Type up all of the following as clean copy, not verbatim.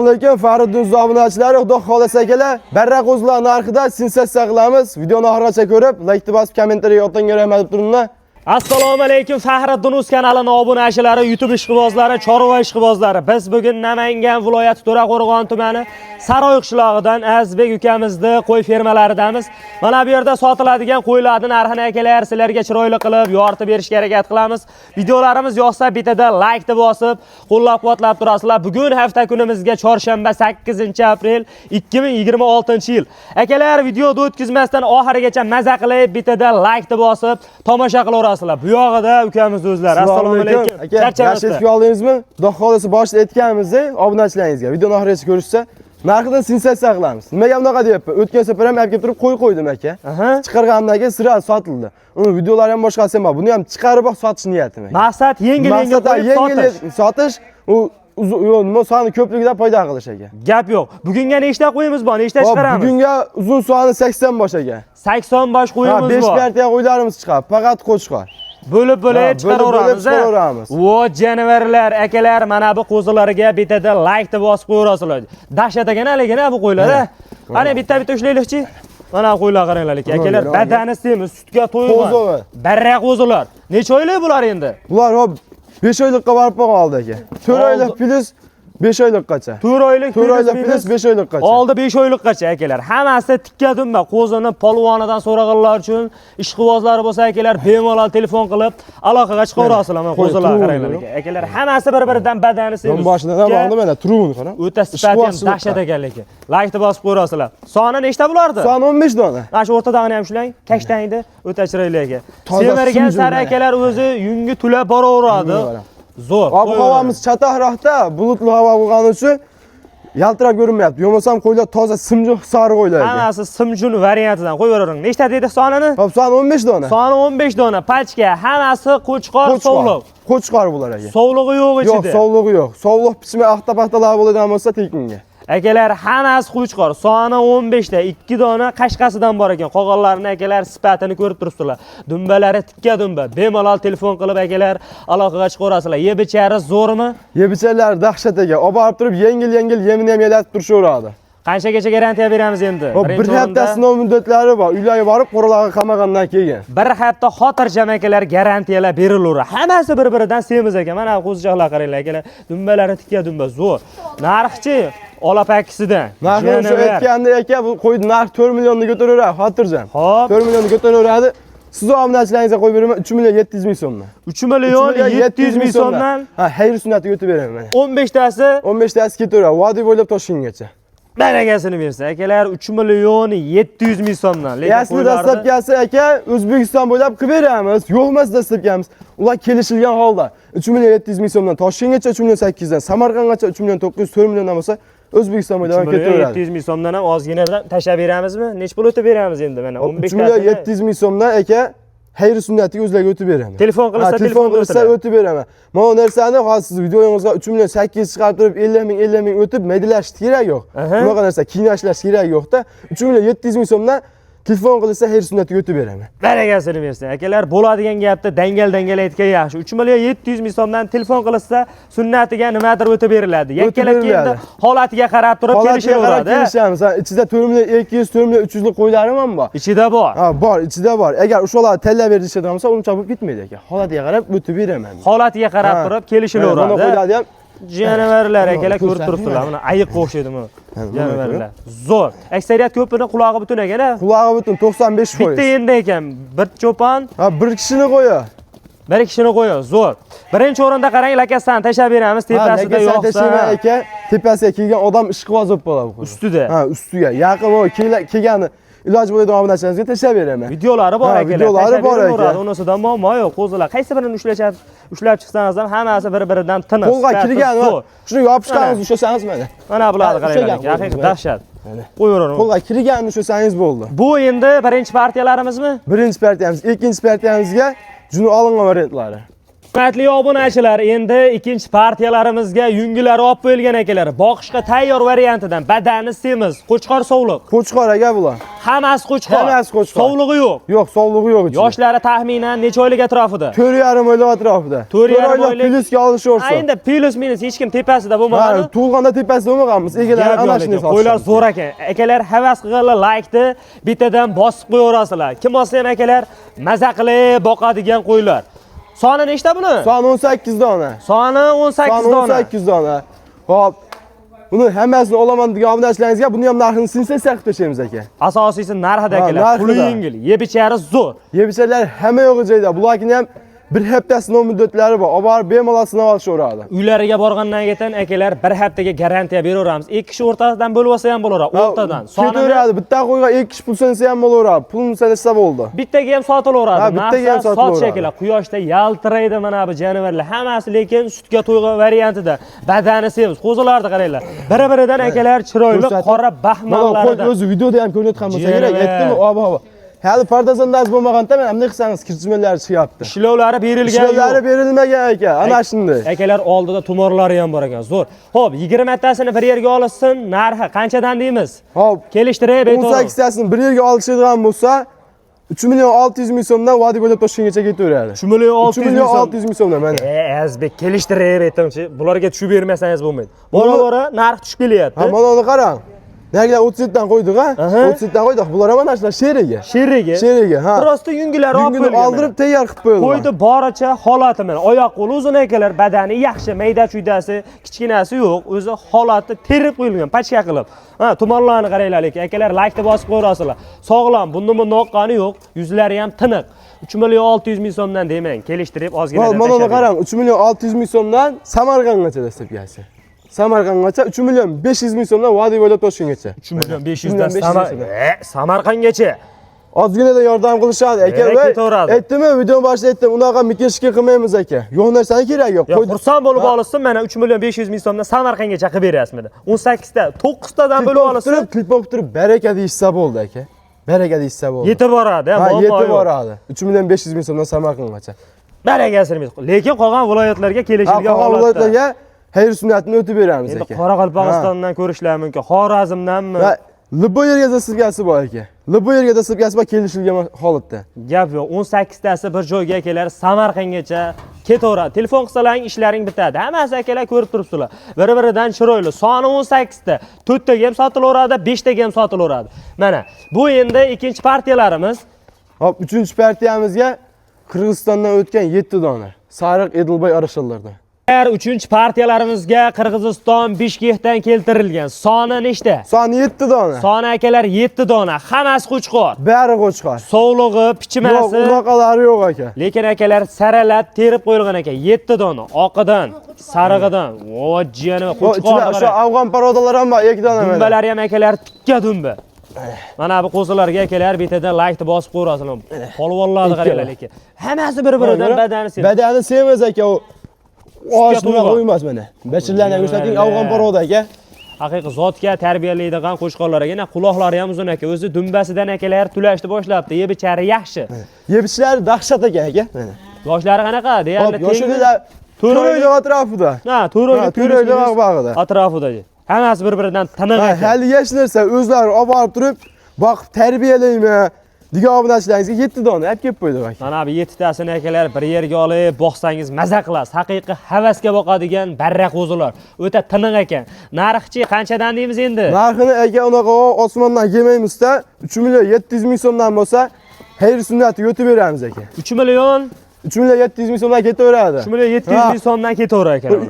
Assalomu alaykum, Faridun obunachilari, xudo xolasa akalar, barra qo'zlar narxida sensatsiya qilamiz. Videoni oxirigacha ko'rib, like bosib, kommentariy yozishga rahmat deb turibman. Assalomu alaykum Faxriddin Uz kanalining obunachilari, YouTube ishqibozlari, chorva ishqibozlari. Biz bugun Namangan viloyati To'raqo'rg'on tumani Saroy qishlog'idan Azizbek ukamizni qo'y fermalaridamiz. Mana bu yerda sotiladigan qo'ylarning narxini akalar sizlarga chiroyli qilib yoritib berishga harakat qilamiz. Videolarimiz yoqsa bitada like deb bosib, qo'llab-quvvatlab turasizlar. Bugun hafta kunimizga chorshanba 8-aprel 2026-yil. Akalar videoni o'tkazmasdan oxirigacha maza qilib bitada like deb bosib, tomosha qilaverasiz. Bu yog'ida ukamiz o'zlari. Assalomu alaykum. Yaxshi oldingizmi? Xudo xolasa boshida aytganimizdek, obunachilaringizga videoni oxirigacha ko'rishsa, narxidan sensatsiya qilamiz. Nimaga bunaqa deyapman? O'tgan safar ham olib kelib turib qo'ydim aka. Chiqarganimdan keyin sira sotildi. Uni videolari ham boshqasi ham bor. Buni ham chiqarib sotish niyatim. Maqsad yengil-yengil qo'yib sotish. Nima soni ko'pligida foyda qilish aka. Gap yo'q. Bugunga nechta qo'yimiz bor? Nechta chiqaramiz? Bugunga uzun soni 80 bosh aka. 80 bosh qo'yimiz bor. 5 partiya qo'ylarimiz chiqadi. Faqat qo'chqor. Bo'lib chiqaraveramiz. Vo jonivorlar, akalar, mana bu qo'zilarga bitada like deb bosib qo'yasizlar. Dahshat ekan haligina bu qo'ylar. Ana bitta ushlaylikchi. Mana qo'ylar qaranglar akalar, badani semiz, sutga to'ygan. Barra qo'zilar. Necha oylik bular endi? Bular 5 oylikqa borib qoldi aka. 4 oylik plus 5 oylikgacha. 4 oylik plus 5 oylikgacha. Oldi 5 oylikgacha akalar. Hammasi tikka dumba, qo'zini polvonidan so'raganlar uchun ishqibozlari bo'lsa akalar bemalol telefon qilib aloqaga chiqaverasizlar. Mana qo'zilar qaranglar akalar. Hammasi bir-biridan badani semiz. Boshidan ham oldi mana turuvni qara. O'ta sifat ham dahshat ekanligi. Like deb bosib qo'yasizlar. Soni nechta bo'lardi? Soni 15 dona. Mana shu o'rtadagini ham shlang, kashtangni o'ta chiroyli aka. Semirgan sari akalar o'zi yungi tulab boraveradi. Zo'r. Ob-havomiz chatahroqda, bulutli havo bo'lgani uchun yaltirab ko'rinmayapti. Yo'masam qo'ylar toza simjun sari qo'ylar. Hammasi simjun variantidan qo'yavering. Nechta dedik sonini? Hop, soni 15 dona. Soni 15 dona. Pachka, hammasi qo'chqor, sovliq. Qo'chqor bo'lar aka. Sovlig'i yo'q ichida. Yo'q, sovlig'i yo'q. Sovliq pichma axta-paxtalar bo'ladigan bo'lsa tekinga. Akalar hammasi qo'chqor. Soni 15 ta, 2 dona qashqasidan bor ekan. Qolganlarini akalar sifatini ko'rib turibsizlar. Dumbalari tikka dumba. Bemalol telefon qilib akalar aloqaga chiqaverasizlar. Yebichari zo'rmi? Yebichalar dahshat aka. Olib borib turib yengil yemini ham yelatib turishaveradi. Qanchagacha garantiya beramiz endi? Bir hafta sinov muddatlari bor. Uylarga borib qo'rg'onga qamagandan keyin. Bir hafta xotirjam akalar garantiyalar berilaveradi. Hammasi bir-biridan semiz ekan. Mana qo'zichoqlar qaranglar akalar. Dumbalari tikka dumba zo'r. Narxchi olapakisidan. Narxni aytganda aka bu qo'ydi narx 4 millionni ko'taraveradi, xotirjam. 4 millionni ko'taraveradi. Siz obunachilaringizga qo'yib beraman 3 million 700 ming so'mdan. 3 million 700 ming so'mdan. Ha, xayr sunnatiga o'tib beraman mana. 15 tasi ketaveradi. Vodiy bo'ylab Toshkentgacha. Baragasini bersa, akalar 3 million 700 ming so'mdan. Lekin asli dastlabkasi aka O'zbekiston bo'ylab qilib beramiz. Yo'qmas dastlabkamiz. Ular kelishilgan holda 3 million 700 ming so'mdan Toshkentgacha 3 million 800 dan, Samarqandgacha 3 million 900, 4 milliondan bo'lsa O'zbekiston bo'ylab ketaveradi. 700 ming so'mdan ham ozginadan tashlab beramizmi? Nech pul o'tib beramiz endi mana 15 ta. 3 million 700 ming so'mdan aka xayr sunnatiga o'zlariga o'tib beraman. Telefon qilsa o'tib beraman. Mana bu narsani hozir siz videongizga 3 million 800 chiqarib turib 50 ming o'tib maydalashish kerak yo'q. Bunaqa narsa qiynashlash kerak yo'qda. 3 million 700 ming so'mdan telefon qilsa xayr sunnatiga o'tib beraman. Baragasini bersin. Akalar bo'ladigan gapda dangal aytgan yaxshi. 3 million 700 ming so'mdan telefon qilsa sunnatiga nimadir o'tib beriladi. Yakkalab keldi holatiga qarab turib kelishaveradi. Kelishamiz. Ichida 4 million 200, 4 million 300 lik qo'ylarim ham bor. Ichida bor. Ha, bor, ichida bor. Agar o'shalar tanlab berishadigan bo'lsa, uncha bo'lib ketmaydi aka. Holatiga qarab o'tib beraman. Holatiga qarab turib kelishaveradi. Mana qo'yladi ham jonivorlar akalar ko'rib turibsizlar. Mana ayiqqa o'xshaydi bu. Jonivorlar. Zo'r. Aksariyat ko'pini qulog'i butun ekan-a? Qulog'i butun 95 foiz. Bitta endi ekan, bir cho'pon. Ha, bir kishini qo'ya. Bir kishini qo'ya, zo'r. Birinchi o'rinda qarang, lakasdan tashlab beramiz, tepasida yo'qsa. Aka, tepasiga kelgan odam ishqiboz bo'lib qoladi. Ustida. Ha, ustiga. Yaqin o kelgani iloj bo'ladigan obunachilaringizga tashlab beraman. Videolari bor akalar. Videolari bor ekan. Unisidan muammo yo'q. Qo'zilar qaysi birini ushlab chiqsangiz ham hammasi bir-biridan tiniq. Qo'lga kirgan, shuni yopishgangizni ushlasangiz mana. Mana bularni qaranglar, haqiqiy dahshat. Qo'yavering. Qo'lga kirganini ushlasangiz bo'ldi. Bu endi birinchi partiyalarimizmi? Birinchi partiyamiz, ikkinchi partiyamizga juni olingan variantlari. Hurmatli obunachilar, endi ikkinchi partiyalarimizga yungilar olib qo'yilgan ekanlar. Boqishga tayyor variantidan badani semiz, qo'chqor sovliq. Qo'chqor aka bular. Hammasi qo'chqor. Hammasi qo'chqor. Sovlig'i yo'q. Yo'q, sog'lig'i yo'q ichida. Yoshlari taxminan necha oylik atrofida? 4,5 oylik atrofida. 4,5 oylik. Plyusga olishaversa. Endi plus minus hech kim tepasida bo'lmagani. Ha, tug'ilganda tepasida bo'lmaganmiz. Egalari ana shunday sotishadi. Qo'ylar zo'r ekan. Akalar havas qilganlar laykni bittadan bosib qo'yaverasizlar. Kim olsa ham akalar maza qilib boqadigan qo'ylar. Soni nechta buni? Soni 18 dona. Soni 18 Soni dona. 18 dona. Hop. Buni hammasini olaman degan obunachilaringizga buni ham narxini sensatsiya qilib tashlaymiz aka. Asosiysi narxida akalar. narxida. Puli yengil, yeb ichari zo'r. Yebichalar hamma yo'g'i joyda. Bularning ham bir hafta sinov muddatlari bor. Olib borib bemalol sinov olishaveradi. Uylariga borgandan keyin akalar bir haftaga garantiya beraveramiz. Ikki kishi o'rtasidan bo'lib olsa ham bo'laveradi. O'rtadan. Ketaveradi. Bitta qo'yga 2 kishi pul sanasa ham bo'laveradi. Pulni sanasa bo'ldi. Bittaga ham sotilaveradi. Ha, bittaga ham sotilaveradi. Sotish akalar. Quyoshda yaltiraydi mana bu jonivorlar. Hammasi lekin sutga to'ygan variantida. Badani semiz, qo'zilarni qaranglar. Bir-biridan akalar chiroyli qora baxmallarida. Qo'y o'zi videoda ham ko'rinayotgan bo'lsa kerak. Aytdimi? Ob-havo. Hali pardazandaz bo'lmaganda men ham ne qilsangiz kirchmelar chiqyapti. Ishlovlari berilgan. Ishlovlari berilmagan aka. Ana shunday. Akalar oldida tumorlari ham bor ekan. Zo'r. Xo'p, 20 tasini bir yerga olishsin, narxi qanchadan deymiz? Hop, Kelishtirib aytib. 18 tasini bir yerga olishadigan bo'lsa 3 million 600 ming so'mdan va'da bo'lib Toshkentgacha ketaveradi. 3 million 600 ming so'm. 600 ming so'mdan mana. Azbek kelishtirib aytamchi. Bularga tushib bermasangiz bo'lmaydi. Bora-bora narx tushib kelyapti. Ha, mana uni qarang. Narigilar 37 dan qo'ydik, ha? 37 dan qo'ydik. Bular ham mana shular sheriga. Sheriga, ha. Prosta yungilar olib Yungini oldirib tayyor qilib qo'yilgan. Qo'ydi boricha holati mana. Oyoq qo'li uzun akalar, badani yaxshi, mayda-chuydasi, kichkinasi yo'q. O'zi holati terib qo'yilgan, pachka qilib. Ha, tumonlarni qaranglar lekin. Akalar laykni bosib qo'yasizlar. Sog'lom, bundan noqqani yo'q. Yuzlari ham tiniq. 3 million 600 ming so'mdan demang, kelishtirib ozgina tashlaydi. Mana uni qarang, 3 million 600 ming so'mdan Samarqandgacha dastlab kelsa. Samarqandgacha 3 million 500 ming so'mdan va'da bo'lib Toshkentgacha. 3 million 500 dan Samarqandgacha. Ozgina da yordam qilishadi aka. Aytdimmi, video boshida aytdim, unaqa mikishga qilmaymiz aka. Yo'q narsani kerak yo'q. Xursand bo'lib olsin, mana 3 million 500 ming so'mdan Samarqandgacha qilib berasizmi? 18 ta, 9 tadan bo'lib olsin. Klip olib turib baraka deyishsa bo'ldi aka. Baraka deyishsa bo'ldi. Yetib boradi, ha, yetib boradi. 3 million 500 ming so'mdan Samarqandgacha. Barakasini. Lekin qolgan viloyatlarga kelishilgan holatda. Qolgan viloyatlarga hayr sunnatini o'tib beramiz aka. Endi Qoraqalpog'istondan ko'rishlar mumkin. Xorazmdanmi? Libo yerga dastlabgasi bor aka. Libo yerga dastlabgasi bor kelishilgan holatda. Gap yo'q. 18 tasi bir joyga akalar Samarqandgacha ketaveradi. Telefon qilsalaring ishlaring bitadi. Hammasi akalar ko'rib turibsizlar. Bir-biridan chiroyli. Soni 18 ta. 4 taga ham sotilaveradi, 5 taga ham sotilaveradi. Mana bu endi ikkinchi partiyalarimiz. Hop, uchinchi partiyamizga Qirg'izistondan o'tgan 7 dona Sariq Edilboy arashallardan. Eğer üçüncü partiyalarimizga Qirg'iziston Bishkekdan keltirilgan. Soni nechta? Soni 7 dona. Soni akalar 7 dona. Hammasi qo'chqor. Bari qo'chqor. Sovlig'i, pichmasi. Yo'q, unaqalari yo'q aka. Lekin akalar saralab terib qo'yilgan ekan. 7 dona. Oqidan, sarig'idan. Vojjani qo'chqor. Shu afg'on parodalar ham bor, 2 dona mana. Dumbalari ham akalar tikka dumba. Mana bu qo'zilarga akalar betadan laykni bosib qo'yasizlar. Polvonlarni qaranglar lekin. Hammasi bir-biridan badani semiz. Badani semiz aka. Oshni qo'ymas mana. Bashirlarni ko'rsating afg'on paroda aka. Haqiqiy zotga tarbiyalaydigan qo'shqonlar ekan. Quloqlari ham uzun aka. O'zi dumbasidan akalar tulashni boshlabdi. Yeb ichari yaxshi. Yeb ichlari dahshat aka. Mana. Yoshlari qanaqa? Deyarli yoshida 4 oylik atrofida. Ha, 4 oylik bag'ida. Atrofida. Hammasi bir-biridan tiniq ekan. Hali yoshlarsa o'zlari olib borib turib, boqib tarbiyalaymi degan obunachilaringizga 7 dona olib kelib qo'ydik aka. Mana bu 7 tasini akalar bir yerga olib boqsangiz maza qilasiz. Haqiqiy havasga boqadigan barra qo'zilar. O'ta tiniq ekan. Narxchi qanchadan deymiz endi? Narxini aka unaqa osmondan kelmaymiz-da, 3 million 700 ming so'mdan bo'lsa, hayr sunnatiga o'tib beramiz aka. 3 million 3 million 700 ming so'mdan ketaveradi. 3 million 700 ming so'mdan ketaverar ekan uni.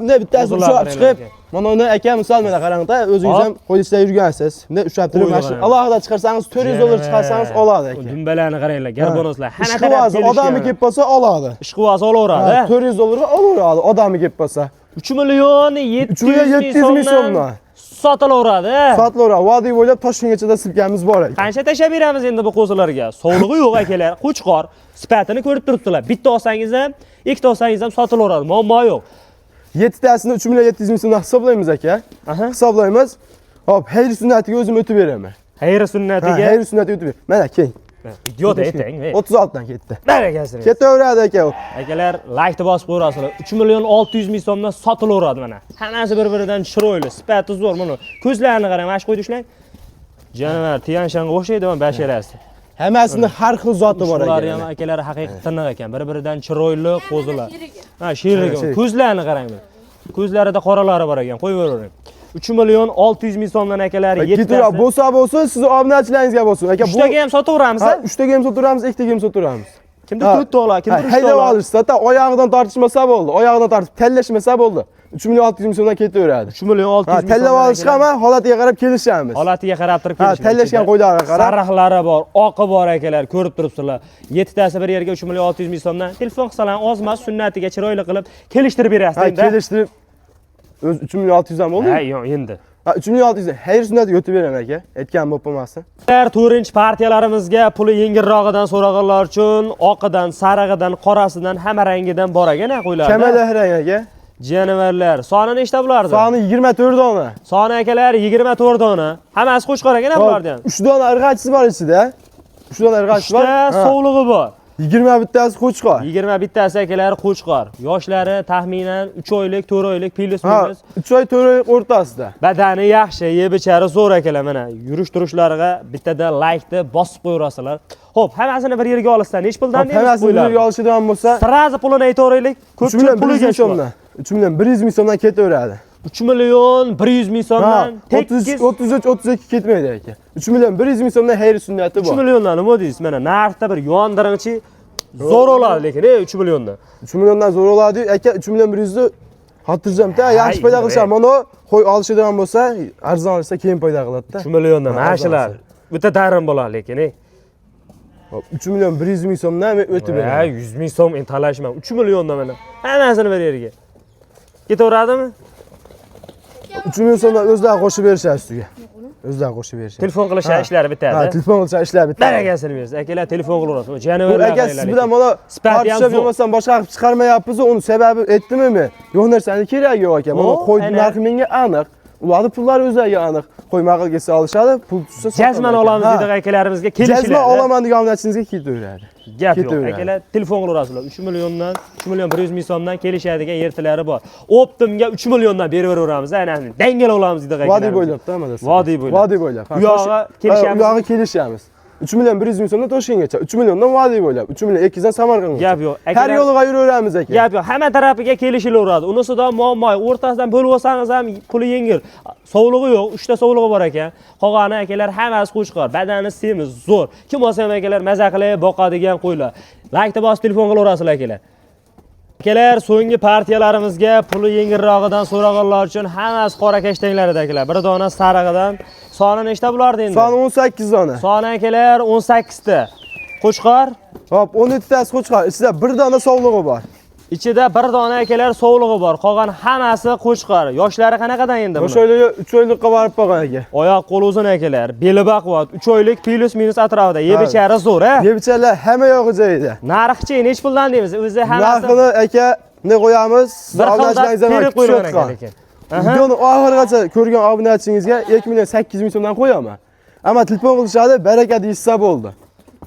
Ne bittasi ushlab chiqib, mana uni aka misol mana qarang-da, o'zingiz ham qo'yishda yurgansiz. Bunday ushlab turib, mashina alohida chiqarsangiz 400 dollar chiqarsangiz oladi aka. Dumbalarni qaranglar, garbonoslar. Hamma taraf odami kelib qolsa oladi. Ishqivoz olaveradi. 400 dollarga olaveradi, odami kelib qolsa. 3 million 700 ming so'mdan sotilaveradi. Sotilaveradi. Vodiy bo'ylab Toshkentgacha da silkamiz bor ekan. Qancha tashab beramiz endi bu qo'zilarga? Sovlig'i yo'q akalar, qo'chqor. Sifatini ko'rib turibsizlar. Bitta olsangiz ham, ikkita olsangiz ham sotilaveradi. Muammo yo'q. 7 tasini 3 million 700 ming so'mdan hisoblaymiz aka. Hisoblaymiz. Hop, hayr sunnatiga o'zim o'tib beraman. Hayr sunnatiga. Hayr sunnatiga o'tib ber. Mana keling. Videoda ayting. 36 dan ketdi. Barakasini. Ketaveradi aka u. Akalar, like bosib qo'yasizlar. 3 million 600 ming so'mdan sotilaveradi mana. Hammasi bir-biridan chiroyli, sifati zo'r mana. Ko'zlarini qarang, mana shu qo'ydi ishlang. Janovar Tianshanga o'xshaydi mana basharasi. Hammasini har xil zoti bor Ular ekan. ham akalar haqiqiy tiniq ekan. Bir-biridan chiroyli qo'zilar. Ha, shirigan. Ko'zlarini qarang. Ko'zlarida qoralari bor ekan. Qo'yavering. 3 million 600 ming so'mdan akalar 7 Ketura bo'lsa, sizni obunachilaringizga bo'lsin. Aka bu 3taga ham sotaveramiz. Ha, 3taga ham sotaveramiz, 2taga ham sotaveramiz. Kimda 4 to'la, kimda 3 haydab to'la. olishsa, oyog'idan tortishmasa bo'ldi. Oyog'idan tortib tellashmasa bo'ldi. 3 million 600 ming so'mdan ketaveradi. 3 million 600 ming. Tellab olishga ham holatiga qarab kelishamiz. Holatiga qarab turib Ha, kelishamiz. tellashgan qo'ylarga qarab. Sariqlari bor, oqi bor akalar, ko'rib turibsizlar. 7 tasi bir yerga 3 million 600 ming so'mdan telefon qilsalar ozmas sunnatiga chiroyli qilib kelishtirib berasiz Ha, endi. kelishtirib o'z 3 million 600 dan bo'ldi. Ha, yo'q, endi. Ha, 3 million 600 dan hayr sunnati yotib beraman aka. Aytgan bo'lib qolmasin. To'rinchi partiyalarimizga puli yengilrog'idan so'raganlar uchun oqidan, sarig'idan, qorasidan, hamma rangidan bor ekan qo'ylarda. Kamala rang aka. Jonivorlar, soni nechta bulardi? Soni 24 dona. Soni akalar 24 dona. Hammasi qo'shqor ekan bulardan. 3 dona irg'achisi bor ichida. 3 dona irg'achisi bor. Uchta sovlig'i bor. 20 bittasi qo'chqor. 21tasi akalar qo'chqor. Yoshlari taxminan 3 oylik, 4 oylik, plus Ha, minus. 3 oy 4 oy o'rtasida. Badani yaxshi, yeb ichari zo'r akalar mana. Yurish turishlariga bittada like-ni bosib qo'yasizlar. Xo'p, hammasini bir yerga olishsa, nech puldan deymiz? Hammasini bir yerga olishadigan bo'lsa, Sirazi pulini aytaveraylik. 3 million 100 ming so'mdan. 3 million 100 ming so'mdan ketaveradi. 3 million 100 ming so'mdan 33 32 ketmaydi aka. 3 million 100 ming so'mdan hayr sunnati 3 bor. milliondan nima deysiz? Mana narxda bir yondiringchi zo'r oladi lekin 3 milliondan. 3 milliondan zo'r oladi aka. 3 million 100 ni xotirjamda yaxshi foyda qilishar. Mana qo'y olishadigan bo'lsa, arzon olsa keyin foyda qiladi-da. 3 milliondan mashalar. Bitta darim bo'ladi lekin. 3 million 100 ming so'mdan men o'tib Ha, beraman. 100 ming so'm talashman. 3 milliondan mana. Hammasini bir yerga. Ketaveradimi? 3 million so'mdan o'zlari qo'shib berishadi ustiga. O'zlari qo'shib berishadi. Telefon qilishar ishlari bitadi. Ha, telefon qilsa ishlar bitadi. Barakasini bersin. Akalar telefon qilaverasiz. Bu Janovarlar aka siz bilan mana tartishib bo'lmasam boshqa qilib chiqarmayapmiz. Uni sababi aytdimmi men? Yo'q narsani keragi yo'q aka. Mana qo'y narxi menga aniq. Ularning pullari o'zlariga aniq. Qo'y maqil kelsa olishadi, pul tushsa sotadi. Jazman olamiz deydi akalarimizga kelishiladi. Jazman olaman degan obunachilaringizga ketaveradi. Gap yo'q. Akalar telefon qilaverasizlar. 3 milliondan 3 million 100 ming so'mdan kelishadigan ertalari bor. Optimga 3 milliondan beraveramiz. Aynan dangal olamiz deydi akalar. Vodiy bo'ylabda amadasi. Vodiy bo'ylab. Vodiy bo'ylab. U yog'iga kelishamiz. U yog'iga kelishamiz. 3 million 100 ming so'mdan Toshkentgacha, 3 milliondan Vodiy bo'ylab, 3 million 200 dan Samarqandgacha. Gap yo'q. Har yo'liga yuraveramiz aka. Gap yo'q. Hamma tarafiga kelishilaveradi. Unisidan muammo, o'rtasidan bo'lib olsangiz ham puli yengil. Sovlig'i yo'q, 3 ta sovlig'i bor ekan. Qolgani akalar hammasi qo'chqor, badani semiz, zo'r. Kim olsa ham akalar maza qilib boqadigan qo'ylar. Like-ni bosib telefon qilaverasizlar akalar. Akalar, so'nggi partiyalarimizga puli yengilrog'idan so'raganlar uchun hammasi qora kashtanglarida akalar. Bir dona sarig'idan soni nechta bulardi endi? Soni 18 dona. Soni akalar 18 ta. Qo'chqor. Hop, 17 tasi qo'chqor. Ichida bir dona sovlig'i bor. Ichida bir dona akalar sovlig'i bor. Qolgan hammasi qo'chqor. Yoshlari qanaqadan endi bular? O'sha oylikka 3 oylikqa borib qolgan aka. Oyoq qo'l uzun akalar, beli baquvvat, 3 oylik plus minus atrofida. Yeb ichari zo'r, ha? Yeb icharilar hamma yog'i joyida. Narxchi nech puldan deymiz? O'zi hammasi Narxini aka ne qo'yamiz? bir xil terib qo'ygan ekan lekin. Videoni oxirigacha ko'rgan obunachingizga 2 million 800 ming so'mdan qo'yaman. Ammo telefon qilishadi, baraka deysa bo'ldi.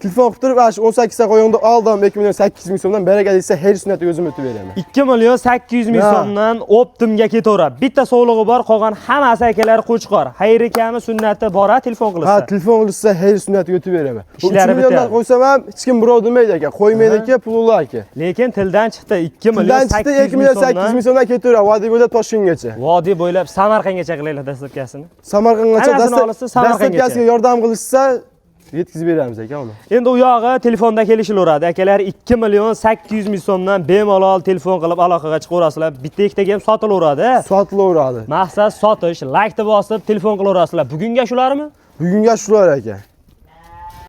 Telefon qilib turib, 18 ta qo'yingda oldim 2 million 800 ming so'mdan baraka deysa, hayr sunnati o'zim o'tib beraman. 2 million 800 ming so'mdan Optimga ketaveradi. Bitta sovlig'i bor, qolgan hammasi akalar qo'chqor. Xayri kami sunnati bor-a, telefon qilsa. Ha, telefon qilsa hayr sunnati o'tib beraman. 3 Ishlari milliondan bitadi. qo'ysam ham hech kim birov demaydi aka. Qo'ymaydi aka, pul ular aka. Lekin tildan chiqdi 2 million 800 ming 800 ming so'mdan ketaveradi, Vodiy bo'ylab Toshkentgacha. Vodiy bo'ylab Samarqandgacha qilaylik dastlabkasini. Samarqandgacha Samarqandgacha dastlabkasiga yordam qilishsa yetkazib beramiz aka uni. Endi u yog'i telefonda kelishilaveradi. Akalar 2 million 800 ming so'mdan bemalol telefon qilib aloqaga chiqaverasizlar. Bitta ikkitaga ham sotilaveradi. Sotilaveradi. Maqsad sotish, like-ni bosib telefon qilaverasizlar. Bugunga shularmi? Bugunga shular aka.